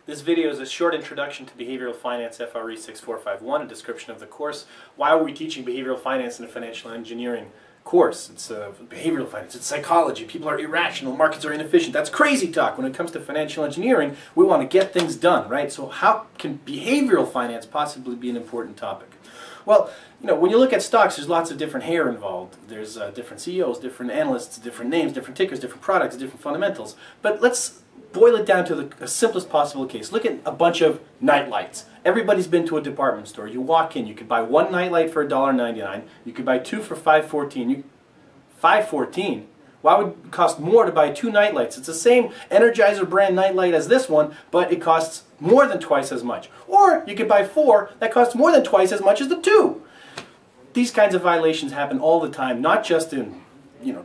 This video is a short introduction to Behavioral Finance FRE 6451, a description of the course. Why are we teaching Behavioral Finance in a financial engineering course? It's behavioral finance, it's psychology, people are irrational, markets are inefficient. That's crazy talk. When it comes to financial engineering, we want to get things done, right? So how can behavioral finance possibly be an important topic? Well, when you look at stocks, there's lots of different hair involved. There's different CEOs, different analysts, different names, different tickers, different products, different fundamentals. But let's boil it down to the simplest possible case. Look at a bunch of night lights. Everybody's been to a department store. You walk in, you could buy one night light for $1.99. You could buy two for $5.14. $5.14? Why would it cost more to buy two night lights? It's the same Energizer brand night light as this one, but it costs more than twice as much. Or you could buy four that costs more than twice as much as the two. These kinds of violations happen all the time, not just in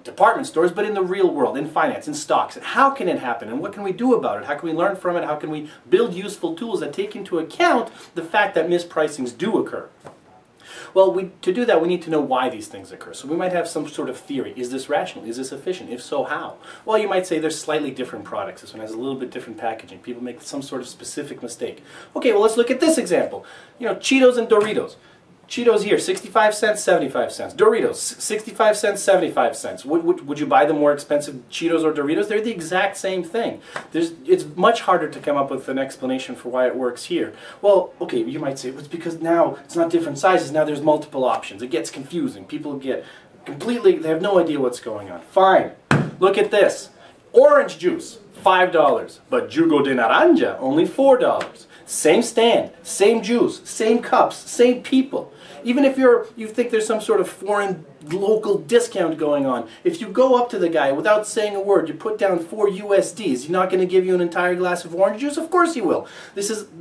department stores, but in the real world, in finance, in stocks. And how can it happen? And what can we do about it? How can we learn from it? How can we build useful tools that take into account the fact that mispricings do occur? Well, to do that, we need to know why these things occur. So we might have some sort of theory. Is this rational? Is this efficient? If so, how? Well, you might say there's slightly different products. This one has a little bit different packaging. People make some sort of specific mistake. Okay, well, let's look at this example. Cheetos and Doritos. Cheetos here, 65 cents, 75 cents. Doritos, 65 cents, 75 cents. Would you buy the more expensive Cheetos or Doritos? They're the exact same thing. It's much harder to come up with an explanation for why it works here. Well, okay, you might say, well, it's because now it's not different sizes, now there's multiple options. It gets confusing. People get they have no idea what's going on. Fine. Look at this. Orange juice, $5. But jugo de naranja, only $4. Same stand, same juice, same cups, same people. Even if you think there's some sort of foreign local discount going on, if you go up to the guy without saying a word, you put down 4 USD, is he not going to give you an entire glass of orange juice? Of course he will.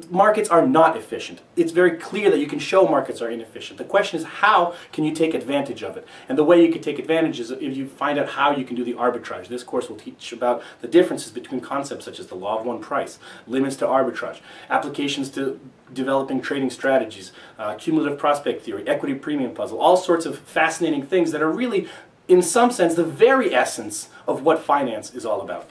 Markets are not efficient. It's very clear that you can show markets are inefficient. The question is, how can you take advantage of it? And the way you can take advantage is if you find out how you can do the arbitrage. This course will teach about the differences between concepts such as the law of one price, limits to arbitrage, applications to developing trading strategies, cumulative prospect theory, equity premium puzzle, all sorts of fascinating things that are really, in some sense, the very essence of what finance is all about.